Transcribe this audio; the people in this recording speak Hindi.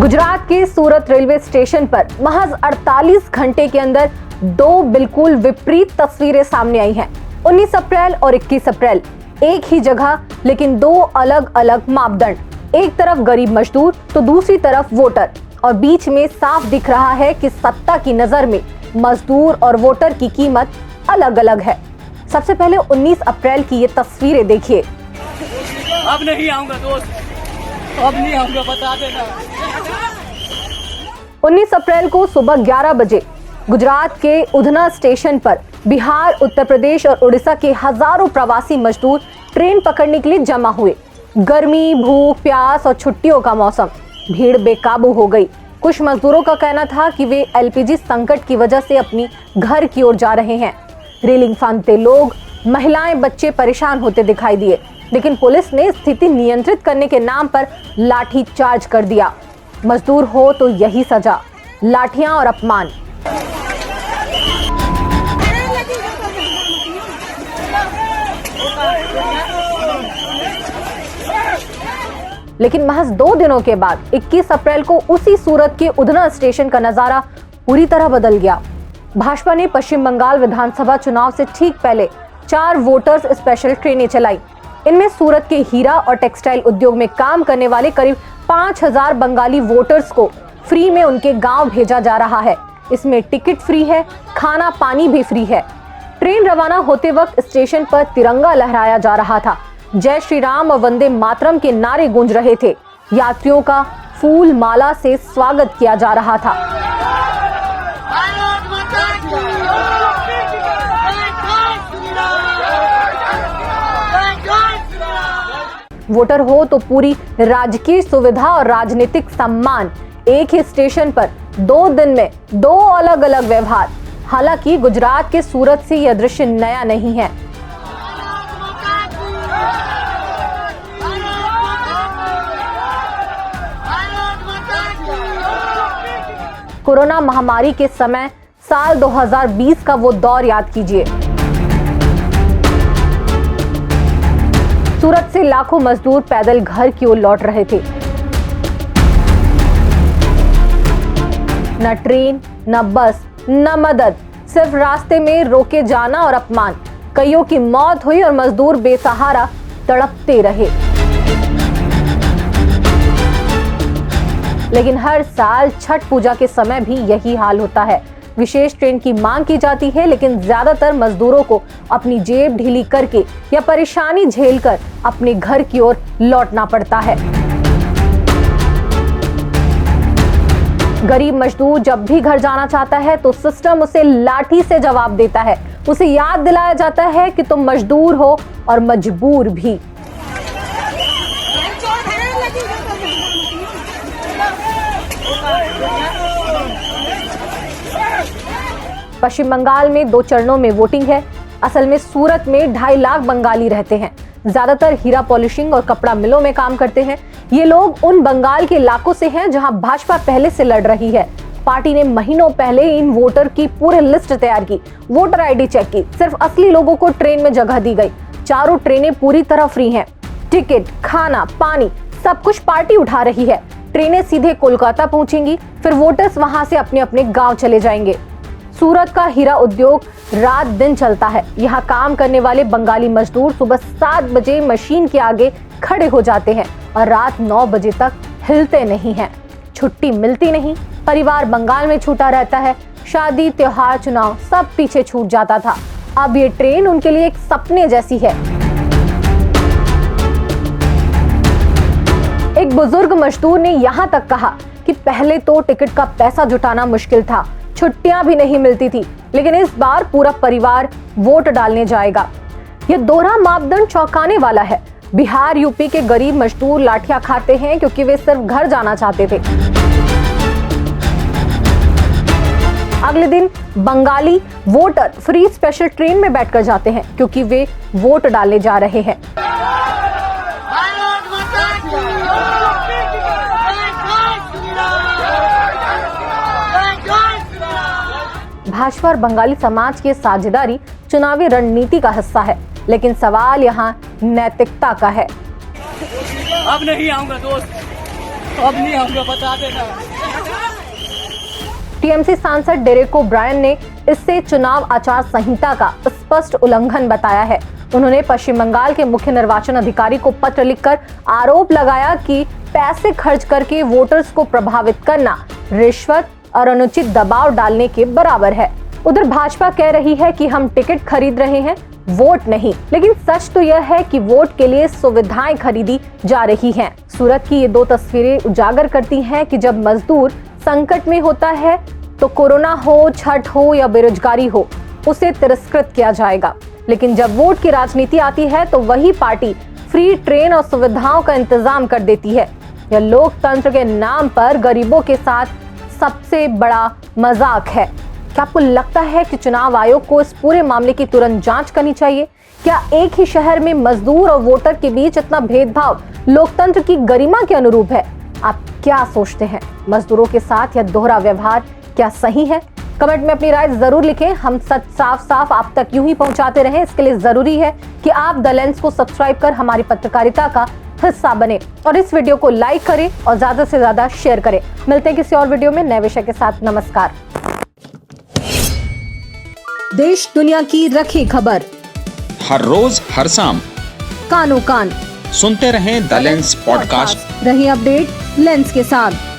गुजरात के सूरत रेलवे स्टेशन पर महज 48 घंटे के अंदर दो बिल्कुल विपरीत तस्वीरें सामने आई हैं। 19 अप्रैल और 21 अप्रैल, एक ही जगह लेकिन दो अलग अलग मापदंड। एक तरफ गरीब मजदूर तो दूसरी तरफ वोटर, और बीच में साफ दिख रहा है कि सत्ता की नजर में मजदूर और वोटर की कीमत अलग अलग है। सबसे पहले 19 अप्रैल की ये तस्वीरें देखिए। अब नहीं आऊंगा दोस्त, अब नहीं आऊंगा, बता देना। 19 अप्रैल को सुबह 11 बजे गुजरात के उधना स्टेशन पर बिहार, उत्तर प्रदेश और उड़ीसा के हजारों प्रवासी मजदूर ट्रेन पकड़ने के लिए जमा हुए। गर्मी, भूख, प्यास और छुट्टियों का मौसम, भीड़ बेकाबू हो गई। कुछ मजदूरों का कहना था कि वे एलपीजी संकट की वजह से अपनी घर की ओर जा रहे हैं। रेलिंग फांदते लोग, महिलाएं, बच्चे परेशान होते दिखाई दिए, लेकिन पुलिस ने स्थिति नियंत्रित करने के नाम पर लाठी चार्ज कर दिया। मजदूर हो तो यही सजा, लाठियां और अपमान। लेकिन महज 2 दिनों के बाद 21 अप्रैल को उसी सूरत के उधना स्टेशन का नजारा पूरी तरह बदल गया। भाजपा ने पश्चिम बंगाल विधानसभा चुनाव से ठीक पहले 4 वोटर्स स्पेशल ट्रेनें चलाई। इनमें सूरत के हीरा और टेक्सटाइल उद्योग में काम करने वाले करीब 5000 बंगाली वोटर्स को फ्री में उनके गांव भेजा जा रहा है। इसमें टिकट फ्री है, खाना पानी भी फ्री है। ट्रेन रवाना होते वक्त स्टेशन पर तिरंगा लहराया जा रहा था। जय श्री राम और वंदे मातरम के नारे गूंज रहे थे। यात्रियों का फूल माला से स्वागत किया जा रहा था। वोटर हो तो पूरी राजकीय सुविधा और राजनीतिक सम्मान। एक ही स्टेशन पर 2 दिन में 2 अलग अलग व्यवहार। हालांकि गुजरात के सूरत से यह दृश्य नया नहीं है। कोरोना महामारी के समय साल 2020 का वो दौर याद कीजिए। सूरत से लाखों मजदूर पैदल घर की ओर लौट रहे थे। न ट्रेन, न बस, न मदद, सिर्फ रास्ते में रोके जाना और अपमान। कईयों की मौत हुई और मजदूर बेसहारा तड़पते रहे। लेकिन हर साल छठ पूजा के समय भी यही हाल होता है। विशेष ट्रेन की मांग की जाती है, लेकिन ज्यादातर मजदूरों को अपनी जेब ढीली करके या परेशानी झेलकर अपने घर की ओर लौटना पड़ता है। गरीब मजदूर जब भी घर जाना चाहता है तो सिस्टम उसे लाठी से जवाब देता है। उसे याद दिलाया जाता है कि तुम मजदूर हो और मजबूर भी। पश्चिम बंगाल में 2 चरणों में वोटिंग है। असल में सूरत में 2.5 लाख बंगाली रहते हैं। ज्यादातर हीरा पॉलिशिंग और कपड़ा मिलों में काम करते हैं। ये लोग उन बंगाल के इलाकों से हैं जहां भाजपा पहले से लड़ रही है। पार्टी ने महीनों पहले इन वोटर की पूरी लिस्ट तैयार की, वोटर आईडी चेक की। सिर्फ असली लोगों को ट्रेन में जगह दी गई। 4 ट्रेनें पूरी तरह फ्री हैं। टिकट, खाना, पानी, सब कुछ पार्टी उठा रही है। ट्रेनें सीधे कोलकाता पहुंचेंगी, फिर वोटर्स वहां से अपने अपने गांव चले जाएंगे। सूरत का हीरा उद्योग रात दिन चलता है। यहाँ काम करने वाले बंगाली मजदूर सुबह 7 बजे मशीन के आगे खड़े हो जाते हैं और रात 9 बजे तक हिलते नहीं हैं। छुट्टी मिलती नहीं, परिवार बंगाल में छूटा रहता है। शादी, त्योहार, चुनाव सब पीछे छूट जाता था। अब ये ट्रेन उनके लिए एक सपने जैसी है। एक बुजुर्ग मजदूर ने यहाँ तक कहा कि पहले तो टिकट का पैसा जुटाना मुश्किल था, छुट्टियां भी नहीं मिलती थी, लेकिन इस बार पूरा परिवार वोट डालने जाएगा। यह दोहरा मापदंड चौंकाने वाला है। बिहार, यूपी के गरीब मजदूर लाठियां खाते हैं क्योंकि वे सिर्फ घर जाना चाहते थे। अगले दिन Bengali voter free special train में बैठकर जाते हैं क्योंकि वे वोट डालने जा रहे हैं। भाजपा और बंगाली समाज की साझेदारी चुनावी रणनीति का हिस्सा है, लेकिन सवाल यहाँ नैतिकता का है। अब नहीं आऊंगा दोस्त, अब नहीं आऊंगा, बता देना। टीएमसी सांसद डेरेक ओब्रायन ने इससे चुनाव आचार संहिता का स्पष्ट उल्लंघन बताया है। उन्होंने पश्चिम बंगाल के मुख्य निर्वाचन अधिकारी को पत्र लिखकर आरोप लगाया कि पैसे खर्च करके वोटर्स को प्रभावित करना रिश्वत और अनुचित दबाव डालने के बराबर है। उधर भाजपा कह रही है कि हम टिकट खरीद रहे हैं, वोट नहीं। लेकिन सच तो यह है कि वोट के लिए सुविधाएं खरीदी जा रही हैं। सूरत की ये दो तस्वीरें उजागर करती हैं कि जब मजदूर संकट में होता है तो कोरोना हो, छठ हो या बेरोजगारी हो, उसे तिरस्कृत किया जाएगा। लेकिन जब वोट की राजनीति आती है तो वही पार्टी फ्री ट्रेन और सुविधाओं का इंतजाम कर देती है। यह लोकतंत्र के नाम पर गरीबों के साथ सबसे बड़ा मजाक है। क्या आपको लगता है कि चुनाव आयोग को इस पूरे मामले की तुरंत जांच करनी चाहिए? क्या एक ही शहर में मजदूर और वोटर के बीच इतना भेदभाव लोकतंत्र की गरिमा के अनुरूप है? आप क्या सोचते हैं? मजदूरों के साथ यह दोहरा व्यवहार क्या सही है? कमेंट में अपनी राय जरूर लिखें। हम सच साफ साफ आप तक यूं ही पहुंचाते रहें। इसके लिए जरूरी है कि आप द लेंस को सब्सक्राइब कर हमारी पत्रकारिता का हिस्सा बने और इस वीडियो को लाइक करें और ज्यादा से ज्यादा शेयर करें। मिलते हैं किसी और वीडियो में नए विषय के साथ। नमस्कार। देश दुनिया की रखी खबर हर रोज हर शाम कानो कान सुनते रहें द लेंस पॉडकास्ट। रहिए अपडेट लेंस के साथ।